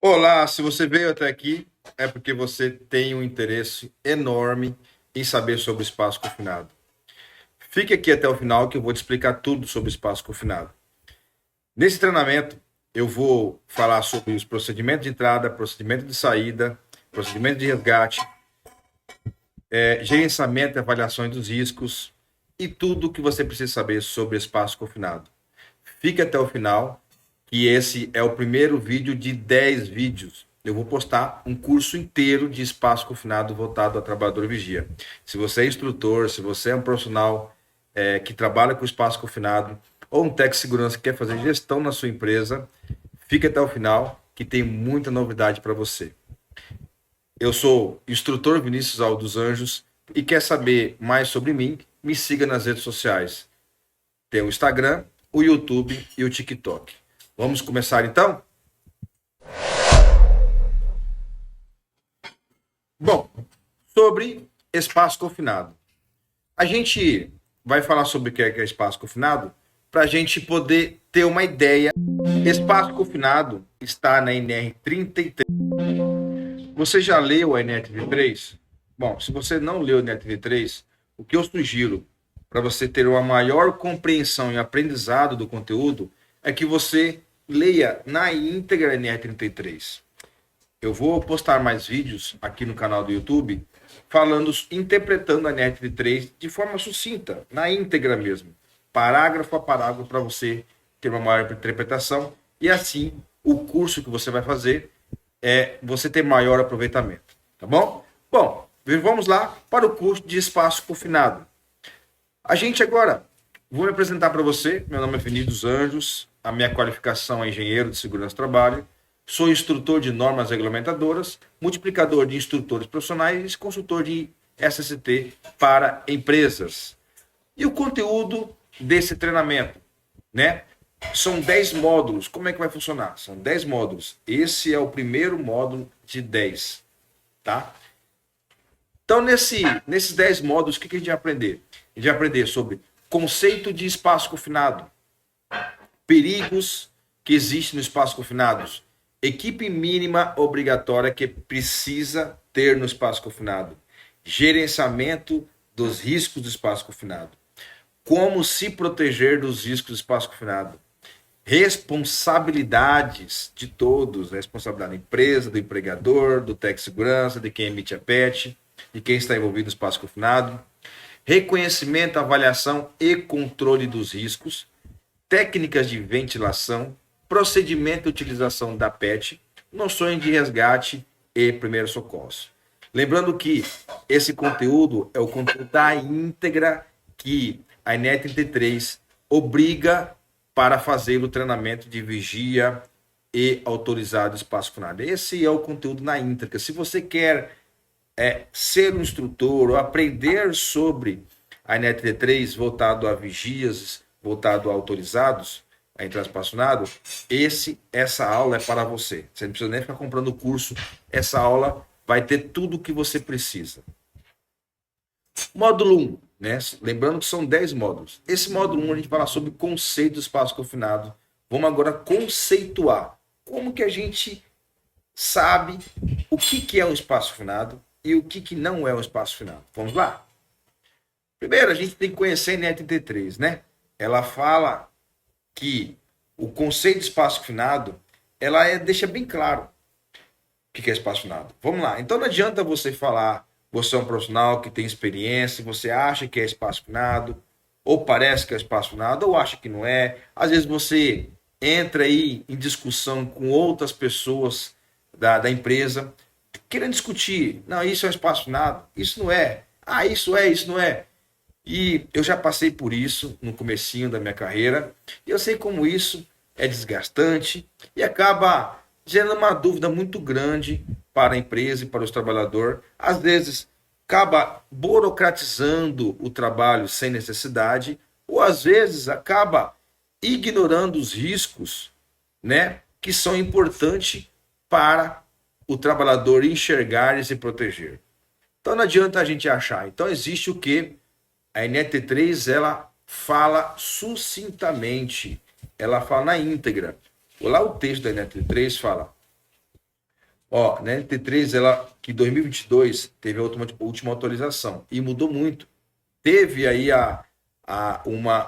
Olá, se você veio até aqui, é porque você tem um interesse enorme em saber sobre o espaço confinado. Fique aqui até o final que eu vou te explicar tudo sobre o espaço confinado. Nesse treinamento, eu vou falar sobre os procedimentos de entrada, procedimento de saída, procedimento de resgate, gerenciamento e avaliações dos riscos e tudo o que você precisa saber sobre o espaço confinado. Fique até o final, que esse é o primeiro vídeo de 10 vídeos. Eu vou postar um curso inteiro de espaço confinado voltado a trabalhador vigia. Se você é instrutor, se você é um profissional que trabalha com espaço confinado, ou um técnico de segurança que quer fazer gestão na sua empresa, fique até o final, que tem muita novidade para você. Eu sou instrutor Vinícius Aldo dos Anjos e quer saber mais sobre mim, me siga nas redes sociais. Tem o Instagram, o YouTube e o TikTok. Vamos começar então? Bom, sobre espaço confinado. A gente vai falar sobre o que é espaço confinado para a gente poder ter uma ideia. Espaço confinado está na NR 33. Você já leu a NR 33? Bom, se você não leu a NR 33, o que eu sugiro para você ter uma maior compreensão e aprendizado do conteúdo é que você leia na íntegra a NR 33. Eu vou postar mais vídeos aqui no canal do YouTube falando, interpretando a NR33 de forma sucinta, na íntegra mesmo, parágrafo a parágrafo, para você ter uma maior interpretação e assim o curso que você vai fazer você ter maior aproveitamento, tá bom? Bom, vamos lá para o curso de espaço confinado. A gente agora, vou me apresentar para você, meu nome é Vinícius Anjos, a minha qualificação é engenheiro de segurança do trabalho, sou instrutor de normas regulamentadoras, multiplicador de instrutores profissionais e consultor de SST para empresas. E o conteúdo desse treinamento, né? São 10 módulos. Como é que vai funcionar? São 10 módulos. Esse é o primeiro módulo de 10, tá? Então, nesses 10 módulos, o que a gente vai aprender? A gente vai aprender sobre conceito de espaço confinado, perigos que existem no espaço confinado, equipe mínima obrigatória que precisa ter no espaço confinado, gerenciamento dos riscos do espaço confinado, como se proteger dos riscos do espaço confinado, responsabilidades de todos, responsabilidade da empresa, do empregador, do técnico de segurança, de quem emite a PET, de quem está envolvido no espaço confinado, reconhecimento, avaliação e controle dos riscos, técnicas de ventilação, procedimento de utilização da PET, noções de resgate e primeiros socorros. Lembrando que esse conteúdo é o conteúdo da íntegra que a NET 33 obriga para fazer o treinamento de vigia e autorizado espaço confinado. Esse é o conteúdo na íntegra. Se você quer ser um instrutor ou aprender sobre a NET3 voltado a vigias, voltado a autorizados, a entrar espaçonado, essa aula é para você. Você não precisa nem ficar comprando o curso. Essa aula vai ter tudo o que você precisa. Módulo 1, né? Lembrando que são 10 módulos. Esse módulo 1 a gente fala sobre conceito do espaço confinado. Vamos agora conceituar como que a gente sabe o que é um espaço confinado e o que não é um espaço confinado. Vamos lá? Primeiro, a gente tem que conhecer a NET 33, né? Ela fala que o conceito de espaço confinado, deixa bem claro o que é espaço confinado. Vamos lá. Então não adianta você falar, você é um profissional que tem experiência, você acha que é espaço confinado, ou parece que é espaço confinado, ou acha que não é. Às vezes você entra aí em discussão com outras pessoas da empresa, querendo discutir. Não, isso é um espaço confinado, isso não é. Ah, isso não é. E eu já passei por isso no comecinho da minha carreira, e eu sei como isso é desgastante e acaba gerando uma dúvida muito grande para a empresa e para os trabalhadores. Às vezes acaba burocratizando o trabalho sem necessidade, ou às vezes acaba ignorando os riscos, né, que são importantes para o trabalhador enxergar e se proteger. Então não adianta a gente achar. Então existe o que? A NET3 ela fala sucintamente, ela fala na íntegra. Lá o texto da NET3 fala: Ó, na NT3, ela, que 2022 teve a última atualização e mudou muito. Teve aí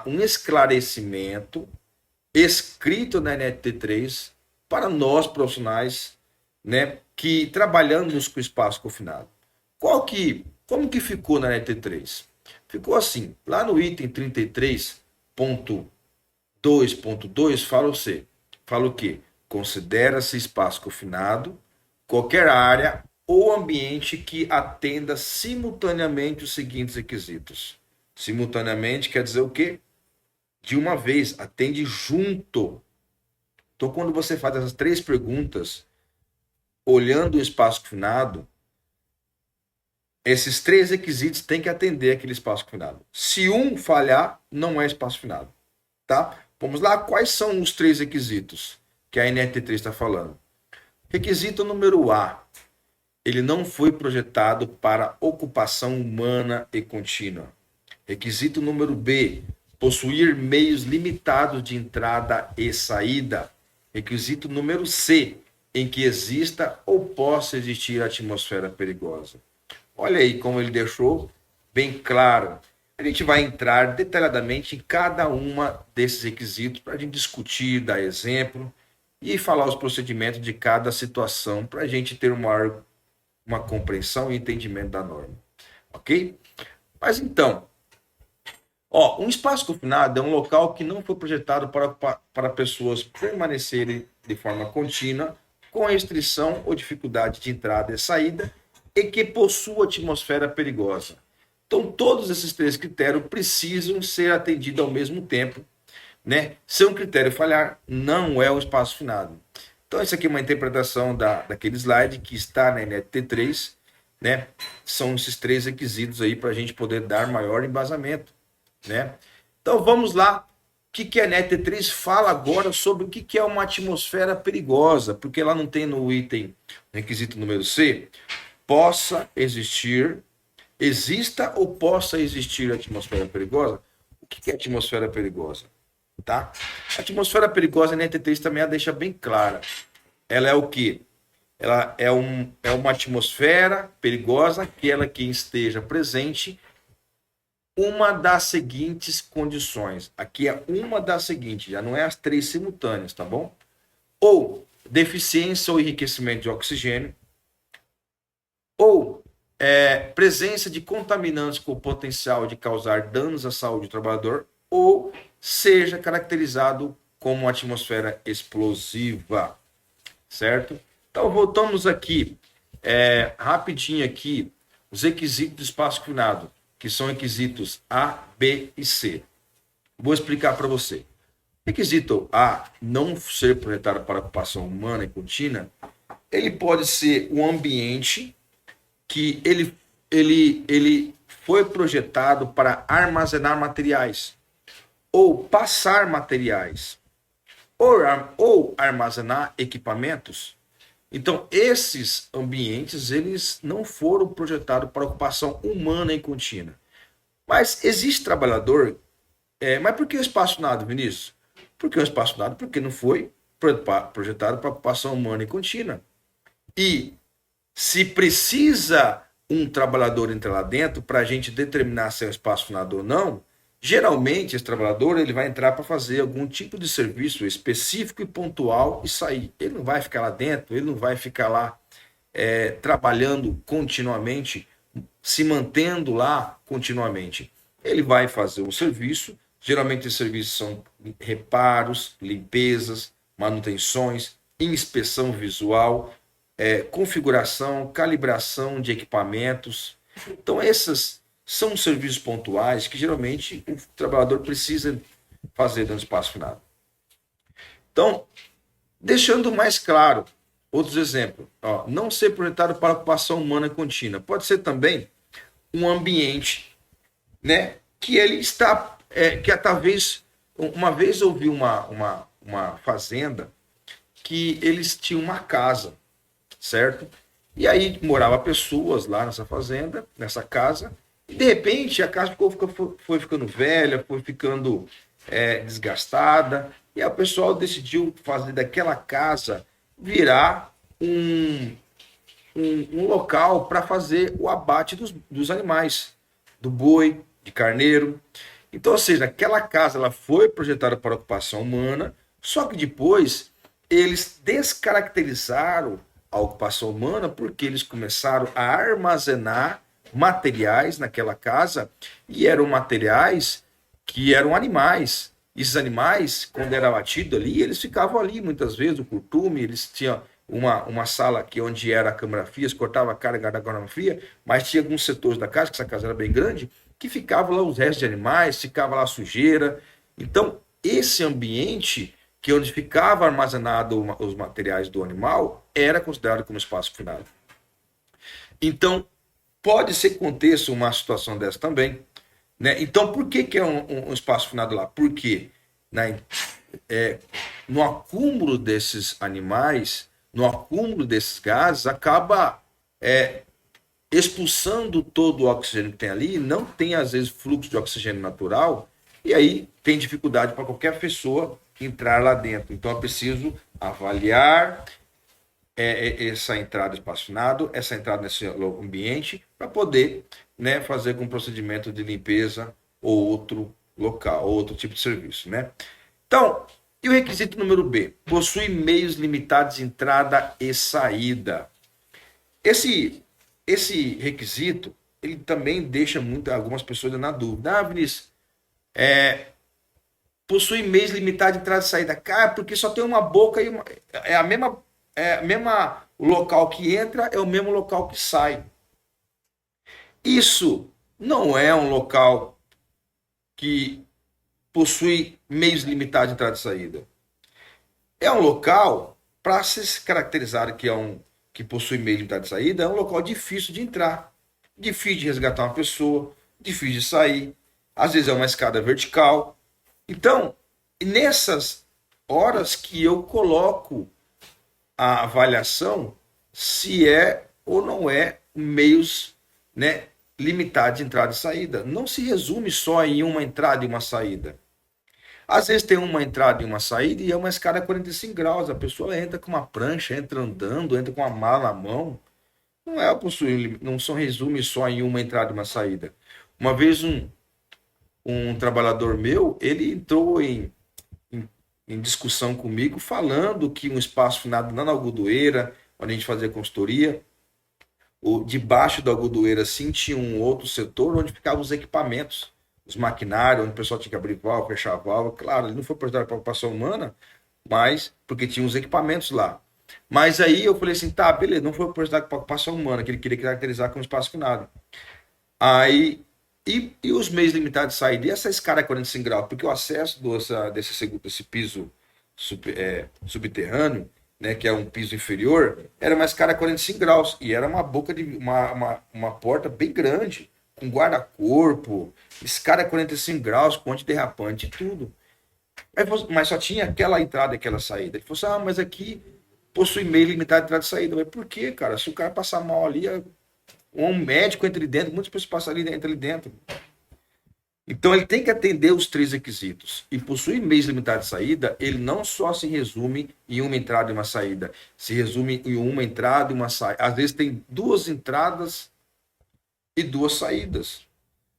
um esclarecimento escrito na NT3 para nós profissionais, né, que trabalhamos com espaço confinado. Como que ficou na NT3? Ficou assim, lá no item 33.2.2 fala o quê? Considera-se espaço confinado qualquer área ou ambiente que atenda simultaneamente os seguintes requisitos. Simultaneamente quer dizer o quê? De uma vez, atende junto. Então, quando você faz essas três perguntas, olhando o espaço confinado, esses três requisitos têm que atender aquele espaço confinado. Se um falhar, não é espaço confinado. Tá? Vamos lá, quais são os três requisitos que a NRT3 está falando? Requisito número A. Ele não foi projetado para ocupação humana e contínua. Requisito número B. Possuir meios limitados de entrada e saída. Requisito número C. Em que exista ou possa existir atmosfera perigosa. Olha aí como ele deixou bem claro. A gente vai entrar detalhadamente em cada uma desses requisitos para a gente discutir, dar exemplo e falar os procedimentos de cada situação para a gente ter uma compreensão e entendimento da norma. Ok? Mas então, um espaço confinado é um local que não foi projetado para pessoas permanecerem de forma contínua, com restrição ou dificuldade de entrada e saída, e que possua atmosfera perigosa. Então, todos esses três critérios precisam ser atendidos ao mesmo tempo, né? Se um critério falhar, não é o espaço confinado. Então, isso aqui é uma interpretação daquele slide que está na NT3, né? São esses três requisitos aí para a gente poder dar maior embasamento, né? Então, vamos lá. O que a NT3 fala agora sobre o que é uma atmosfera perigosa? Porque lá não tem no item, requisito número C, exista ou possa existir atmosfera perigosa. O que é atmosfera perigosa? Tá? A atmosfera perigosa, a NT3 também a deixa bem clara. Ela é o quê? Ela é uma atmosfera perigosa, aquela que esteja presente uma das seguintes condições. Aqui é uma das seguintes, já não é as três simultâneas, tá bom? Ou deficiência ou enriquecimento de oxigênio, ou presença de contaminantes com potencial de causar danos à saúde do trabalhador, ou seja caracterizado como atmosfera explosiva, certo? Então, voltamos aqui, rapidinho aqui, os requisitos do espaço confinado, que são requisitos A, B e C. Vou explicar para você. Requisito A, não ser projetado para ocupação humana e contínua, ele pode ser um ambiente que ele foi projetado para armazenar materiais, ou passar materiais, ou armazenar equipamentos. Então, esses ambientes, eles não foram projetados para ocupação humana e contínua. Mas existe trabalhador... mas por que o espaço nado, Vinícius? Por que o espaço nado? Porque não foi projetado para ocupação humana e contínua. E se precisa um trabalhador entrar lá dentro para a gente determinar se é um espaço confinado ou não, geralmente esse trabalhador ele vai entrar para fazer algum tipo de serviço específico e pontual e sair. Ele não vai ficar lá dentro, ele não vai ficar lá trabalhando continuamente, se mantendo lá continuamente. Ele vai fazer um serviço, geralmente os serviços são reparos, limpezas, manutenções, inspeção visual, configuração, calibração de equipamentos. Então, esses são serviços pontuais que geralmente o trabalhador precisa fazer dentro do espaço confinado. Então, deixando mais claro, outros exemplos. Não ser projetado para ocupação humana contínua. Pode ser também um ambiente, né, que ele está... que talvez... Uma vez eu vi uma fazenda que eles tinham uma casa, certo? E aí morava pessoas lá nessa fazenda, nessa casa, e de repente a casa foi ficando velha, foi ficando desgastada, e aí o pessoal decidiu fazer daquela casa virar um local para fazer o abate dos animais, do boi, de carneiro. Então, ou seja, aquela casa ela foi projetada para ocupação humana, só que depois eles descaracterizaram a ocupação humana porque eles começaram a armazenar materiais naquela casa e eram materiais que eram animais. Esses animais, quando era abatido ali, eles ficavam ali muitas vezes, o curtume, eles tinham uma sala aqui onde era a câmara fria, se cortava a carga da câmara fria, mas tinha alguns setores da casa, que essa casa era bem grande, que ficavam lá os restos de animais, ficava lá a sujeira. Então, esse ambiente que onde ficava armazenado os materiais do animal era considerado como espaço confinado. Então, pode ser que aconteça uma situação dessa também, né? Então, por que é um espaço confinado lá? Porque, né, no acúmulo desses animais, no acúmulo desses gases, acaba expulsando todo o oxigênio que tem ali, não tem às vezes fluxo de oxigênio natural, e aí tem dificuldade para qualquer pessoa entrar lá dentro. Então é preciso avaliar essa entrada espaçonado, essa entrada nesse ambiente, para poder, né, fazer com um procedimento de limpeza ou outro local, ou outro tipo de serviço, né? Então, e o requisito número B? Possui meios limitados de entrada e saída. Esse requisito, ele também deixa algumas pessoas na dúvida. Ah, Vinícius, possui meios limitados de entrada e saída. Cara, porque só tem uma boca e é a mesma, o local que entra é o mesmo local que sai. Isso não é um local que possui meios limitados de entrada e saída. É um local, para se caracterizar que possui meio limitado de saída, é um local difícil de entrar, difícil de resgatar uma pessoa, difícil de sair, às vezes é uma escada vertical. Então, nessas horas que eu coloco a avaliação se é ou não é meios, né, limitados de entrada e saída. Não se resume só em uma entrada e uma saída. Às vezes tem uma entrada e uma saída e é uma escada 45 graus. A pessoa entra com uma prancha, entra andando, entra com uma mala na mão. Não é possuir, não só resume só em uma entrada e uma saída. Uma vez um trabalhador meu, ele entrou em discussão comigo, falando que um espaço finado na algodoeira, onde a gente fazia consultoria, debaixo da algodoeira assim, tinha um outro setor onde ficavam os equipamentos, os maquinários, onde o pessoal tinha que abrir válvula, fechar válvula. Claro, ele não foi projetado para ocupação humana, mas porque tinha os equipamentos lá. Mas aí eu falei assim, tá, beleza, não foi projetado para ocupação humana, que ele queria caracterizar como espaço finado. Aí, e os meios limitados de saída? E essa escada 45 graus? Porque o acesso desse piso subterrâneo, né, que é um piso inferior, era uma escada 45 graus. E era uma boca de uma porta bem grande, com guarda-corpo, escada 45 graus, com antiderrapante e tudo. Mas só tinha aquela entrada e aquela saída. Ele falou assim, mas aqui possui meio limitado de entrada e saída. Mas por quê, cara? Se o cara passar mal ali, um médico entra ali dentro, muitas pessoas passam ali dentro. Então ele tem que atender os 3 requisitos. E possuir meios limitados de saída, ele não só se resume em uma entrada e uma saída. Se resume em uma entrada e uma saída. Às vezes tem 2 entradas e 2 saídas.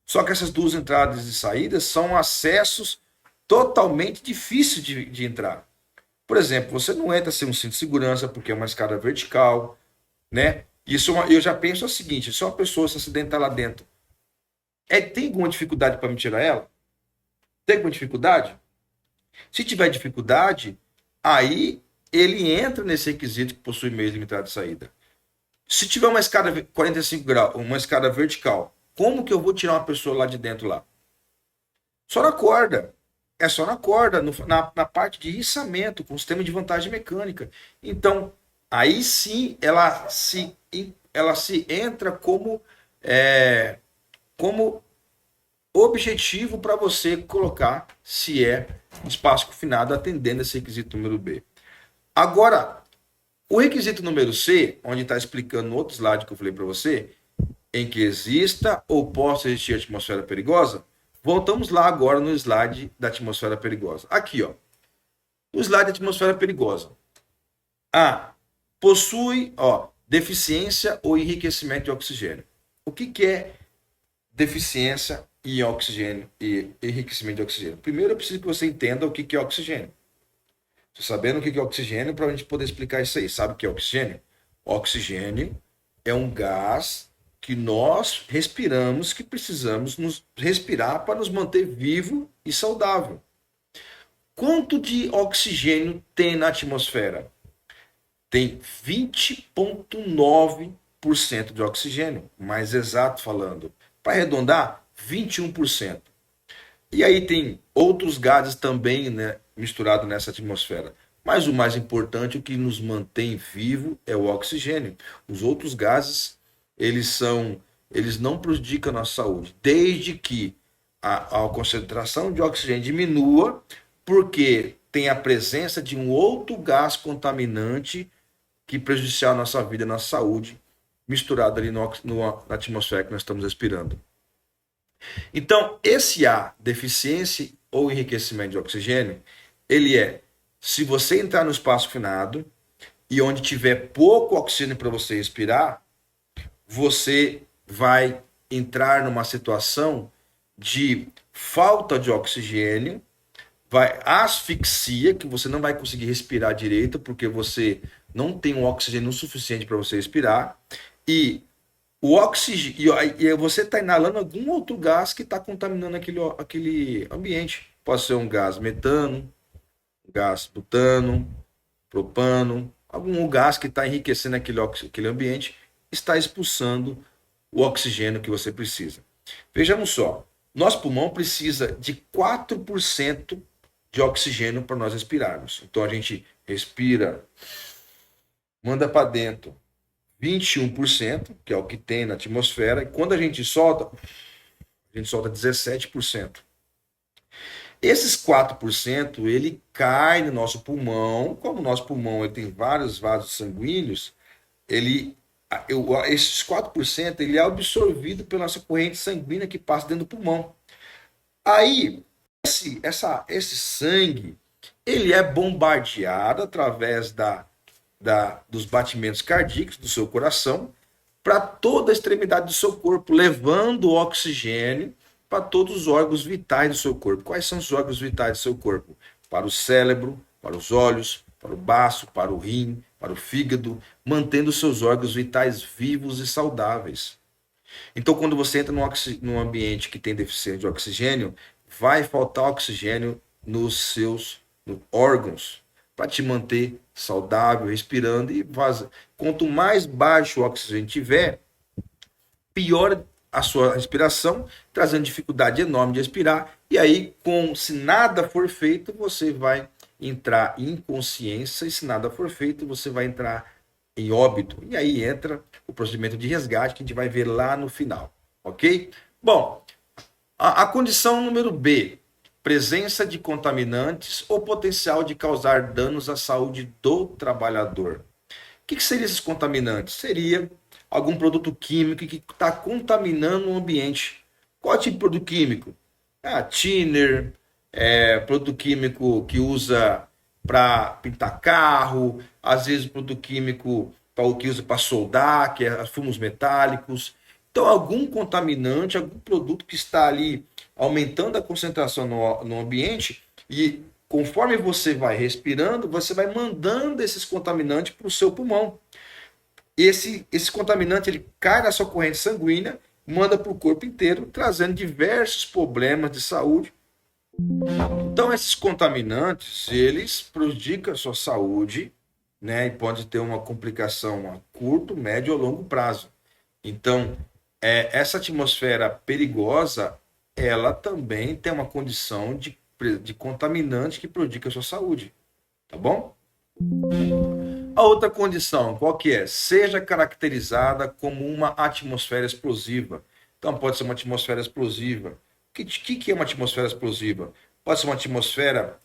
Só que essas 2 entradas e saídas são acessos totalmente difíceis de entrar. Por exemplo, você não entra sem um cinto de segurança, porque é uma escada vertical, né? Isso eu já penso o seguinte: se uma pessoa se acidentar lá dentro, tem alguma dificuldade para me tirar ela? Tem alguma dificuldade? Se tiver dificuldade, aí ele entra nesse requisito que possui meios limitados de saída. Se tiver uma escada 45 graus, uma escada vertical, como que eu vou tirar uma pessoa lá de dentro lá? Só na corda. É só na corda, na parte de içamento, com o sistema de vantagem mecânica. Então, aí sim ela se entra como objetivo para você colocar se é espaço confinado atendendo esse requisito número B. Agora, o requisito número C, onde está explicando no outro slide que eu falei para você, em que exista ou possa existir atmosfera perigosa, voltamos lá agora no slide da atmosfera perigosa. Aqui, ó. O slide da atmosfera perigosa. Possui, deficiência ou enriquecimento de oxigênio. O que é deficiência e oxigênio e enriquecimento de oxigênio? Primeiro eu preciso que você entenda o que é oxigênio. Você sabendo o que é oxigênio, para a gente poder explicar isso aí. Sabe o que é oxigênio? Oxigênio é um gás que nós respiramos, que precisamos nos respirar para nos manter vivo e saudável. Quanto de oxigênio tem na atmosfera? Tem 20,9% de oxigênio, mais exato falando. Para arredondar, 21%. E aí tem outros gases também, né, misturados nessa atmosfera. Mas o mais importante, o que nos mantém vivo é o oxigênio. Os outros gases, eles não prejudicam a nossa saúde, desde que a concentração de oxigênio diminua, porque tem a presença de um outro gás contaminante que prejudicial à nossa vida, à nossa saúde, misturado ali na atmosfera que nós estamos respirando. Então, esse A, deficiência ou enriquecimento de oxigênio, ele é, se você entrar no espaço finado e onde tiver pouco oxigênio para você respirar, você vai entrar numa situação de falta de oxigênio, vai asfixia, que você não vai conseguir respirar direito, porque você não tem um oxigênio suficiente para você respirar, e o oxigênio, e você está inalando algum outro gás que está contaminando aquele ambiente. Pode ser um gás metano, gás butano, propano, algum gás que está enriquecendo aquele ambiente, está expulsando o oxigênio que você precisa. Vejamos só, nosso pulmão precisa de 4% de oxigênio para nós respirarmos. Então a gente respira, manda para dentro 21%, que é o que tem na atmosfera, e quando a gente solta 17%. Esses 4%, ele cai no nosso pulmão, como o nosso pulmão ele tem vários vasos sanguíneos, esses 4% ele é absorvido pela nossa corrente sanguínea que passa dentro do pulmão. Aí, esse sangue, ele é bombardeado através dos batimentos cardíacos do seu coração para toda a extremidade do seu corpo, levando o oxigênio para todos os órgãos vitais do seu corpo. Quais são os órgãos vitais do seu corpo? Para o cérebro, para os olhos, para o baço, para o rim, para o fígado, mantendo os seus órgãos vitais vivos e saudáveis. Então, quando você entra num ambiente que tem deficiência de oxigênio, vai faltar oxigênio nos seus órgãos para te manter saudável, respirando e vaza. Quanto mais baixo o oxigênio tiver, pior a sua respiração, trazendo dificuldade enorme de respirar. E aí, se nada for feito, você vai entrar em inconsciência, e se nada for feito, você vai entrar em óbito. E aí entra o procedimento de resgate que a gente vai ver lá no final, ok? Bom, a condição número B, presença de contaminantes ou potencial de causar danos à saúde do trabalhador. O que seriam esses contaminantes? Seria algum produto químico que está contaminando o ambiente. Qual tipo de produto químico? Thinner, produto químico que usa para pintar carro, às vezes produto químico que usa para soldar, que é fumos metálicos. Então, algum contaminante, algum produto que está ali aumentando a concentração no ambiente, e conforme você vai respirando, você vai mandando esses contaminantes para o seu pulmão. Esse contaminante ele cai na sua corrente sanguínea, manda para o corpo inteiro, trazendo diversos problemas de saúde. Então, esses contaminantes, eles prejudicam a sua saúde, né, e pode ter uma complicação a curto, médio ou longo prazo. Então, essa atmosfera perigosa, ela também tem uma condição de contaminante que prejudica a sua saúde, tá bom? A outra condição, qual que é? Seja caracterizada como uma atmosfera explosiva. Então, pode ser uma atmosfera explosiva. O que é uma atmosfera explosiva? Pode ser uma atmosfera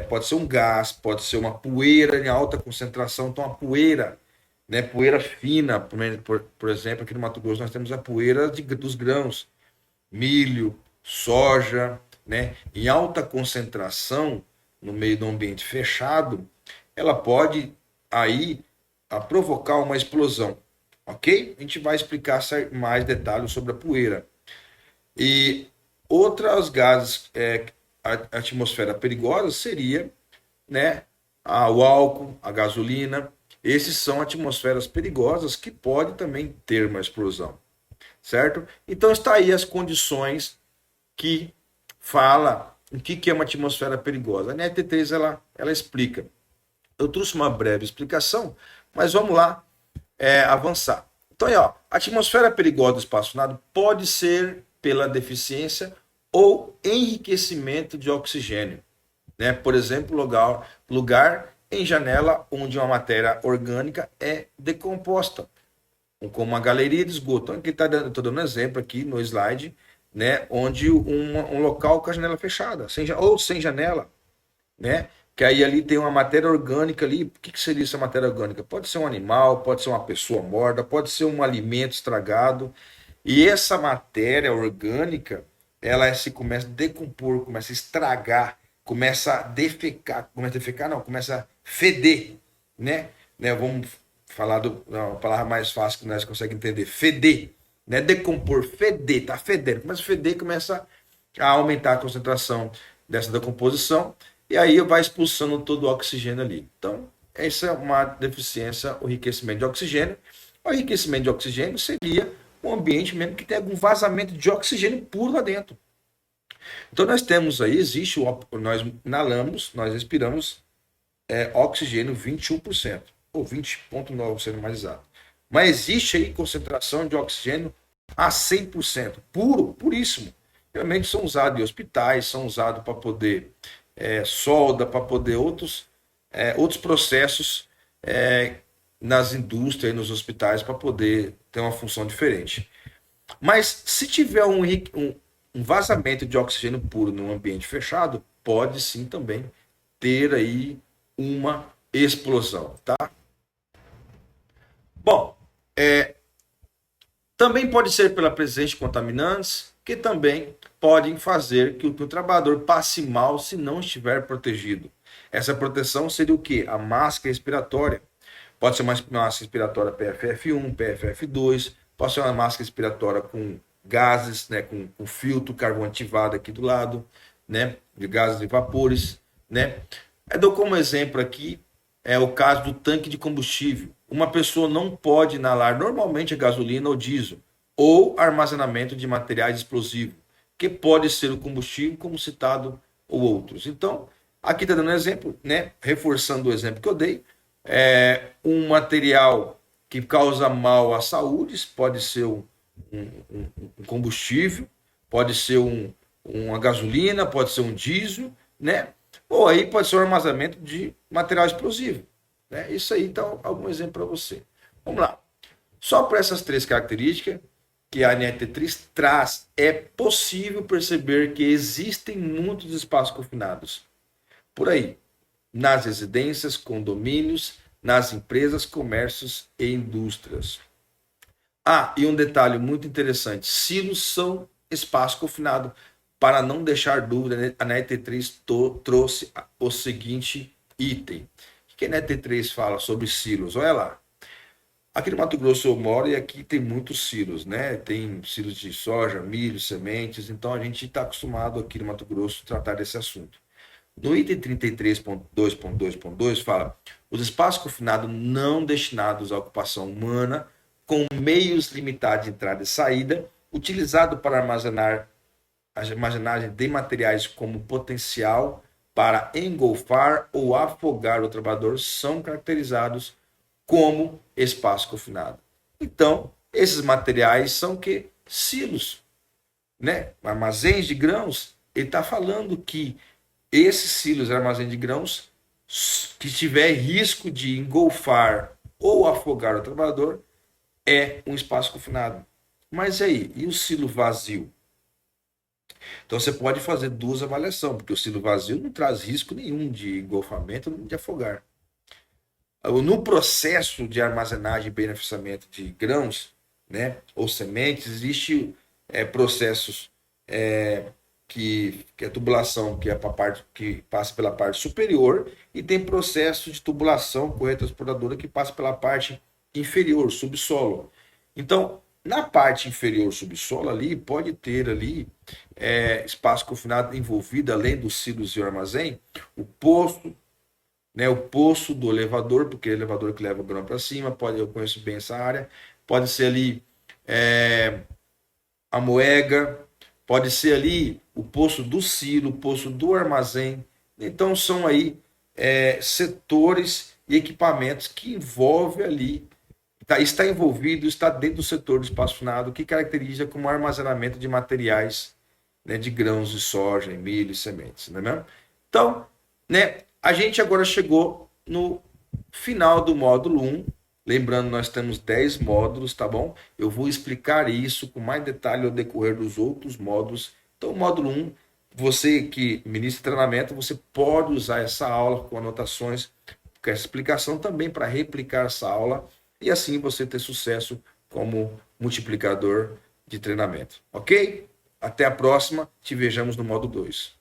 pode ser um gás, pode ser uma poeira em alta concentração. Então, a poeira, né, poeira fina, por exemplo, aqui no Mato Grosso nós temos a poeira dos grãos, milho, soja, né, em alta concentração no meio de um ambiente fechado, ela pode aí a provocar uma explosão, ok? A gente vai explicar mais detalhes sobre a poeira. E outros gases, a atmosfera perigosa seria, né, o álcool, a gasolina. Esses são atmosferas perigosas que podem também ter uma explosão, certo? Então está aí as condições que fala o que é uma atmosfera perigosa. A NET3 ela explica. Eu trouxe uma breve explicação, mas vamos lá avançar. Então, aí, ó, a atmosfera perigosa do espaço-nado pode ser pela deficiência ou enriquecimento de oxigênio, né? Por exemplo, lugar em janela onde uma matéria orgânica é decomposta, como uma galeria de esgoto. Então, aqui estou dando um exemplo aqui no slide, né? Onde um local com a janela fechada, ou sem janela, né? Que aí ali tem uma matéria orgânica ali. O que seria essa matéria orgânica? Pode ser um animal, pode ser uma pessoa morta, pode ser um alimento estragado. E essa matéria orgânica, ela se começa a decompor, começa a estragar, começa a feder, né? Vamos falar uma palavra mais fácil que nós conseguimos entender, feder, né? Decompor, feder, tá fedendo, começa a feder, começa a aumentar a concentração dessa decomposição e aí vai expulsando todo o oxigênio ali. Então, essa é uma deficiência, o enriquecimento de oxigênio. O enriquecimento de oxigênio seria um ambiente mesmo que tem algum vazamento de oxigênio puro lá dentro. Então nós temos aí, nós inalamos, nós respiramos oxigênio 21%, ou 20,9% sendo mais exato. Mas existe aí concentração de oxigênio a 100%, puro, puríssimo. Realmente são usados em hospitais, são usados para poder solda, para poder outros processos nas indústrias e nos hospitais para poder ter uma função diferente. Mas se tiver um vazamento de oxigênio puro num ambiente fechado, pode sim também ter aí uma explosão, tá? Bom, também pode ser pela presença de contaminantes, que também podem fazer que o trabalhador passe mal se não estiver protegido. Essa proteção seria o quê? A máscara respiratória. Pode ser uma máscara respiratória PFF1, PFF2, pode ser uma máscara respiratória com gases, né, com filtro, carvão ativado aqui do lado, né, de gases e vapores, né. Eu dou como exemplo aqui o caso do tanque de combustível. Uma pessoa não pode inalar normalmente a gasolina ou diesel, ou armazenamento de materiais explosivos, que pode ser o combustível, como citado, ou outros. Então, aqui está dando um exemplo, né, reforçando o exemplo que eu dei, um material que causa mal à saúde, pode ser um combustível, pode ser uma gasolina, pode ser um diesel, né? Ou aí pode ser um armazenamento de material explosivo, né? Isso aí dá algum exemplo para você. Vamos lá. Só por essas três características que a NET3 traz, é possível perceber que existem muitos espaços confinados por aí, nas residências, condomínios, nas empresas, comércios e indústrias. E um detalhe muito interessante: silos são espaço confinado. Para não deixar dúvida, a NET3 trouxe o seguinte item. O que a NET3 fala sobre silos? Olha lá. Aqui no Mato Grosso eu moro e aqui tem muitos silos, né? Tem silos de soja, milho, sementes. Então a gente está acostumado aqui no Mato Grosso a tratar desse assunto. No item 33.2.2.2 fala: os espaços confinados não destinados à ocupação humana, com meios limitados de entrada e saída, utilizado para armazenagem de materiais como potencial para engolfar ou afogar o trabalhador, são caracterizados como espaço confinado. Então, esses materiais são que silos, né? Armazéns de grãos. Ele está falando que esses silos, armazém de grãos, que tiver risco de engolfar ou afogar o trabalhador, é um espaço confinado. Mas aí, e o silo vazio? Então você pode fazer duas avaliações, porque o silo vazio não traz risco nenhum de engolfamento nem de afogar. No processo de armazenagem e beneficiamento de grãos, né, ou sementes, existe processos que é tubulação, que é para parte que passa pela parte superior, e tem processo de tubulação corrente transportadora que passa pela parte inferior, subsolo. Então, na parte inferior subsolo ali, pode ter ali espaço confinado envolvido, além dos silos e o armazém, o poço, né, o poço do elevador, porque é o elevador que leva o grão para cima, pode, eu conheço bem essa área, pode ser ali a moega, pode ser ali o poço do silo, o poço do armazém. Então são aí setores e equipamentos que envolvem ali, está envolvido, está dentro do setor do espaço finado, que caracteriza como armazenamento de materiais, né, de grãos de soja, milho e sementes, não é mesmo? Então, né, a gente agora chegou no final do módulo 1. Lembrando, nós temos 10 módulos, tá bom? Eu vou explicar isso com mais detalhe ao decorrer dos outros módulos. Então, módulo 1, você que ministra treinamento, você pode usar essa aula com anotações, com essa explicação também para replicar essa aula e assim você ter sucesso como multiplicador de treinamento. Ok? Até a próxima, te vejamos no módulo 2.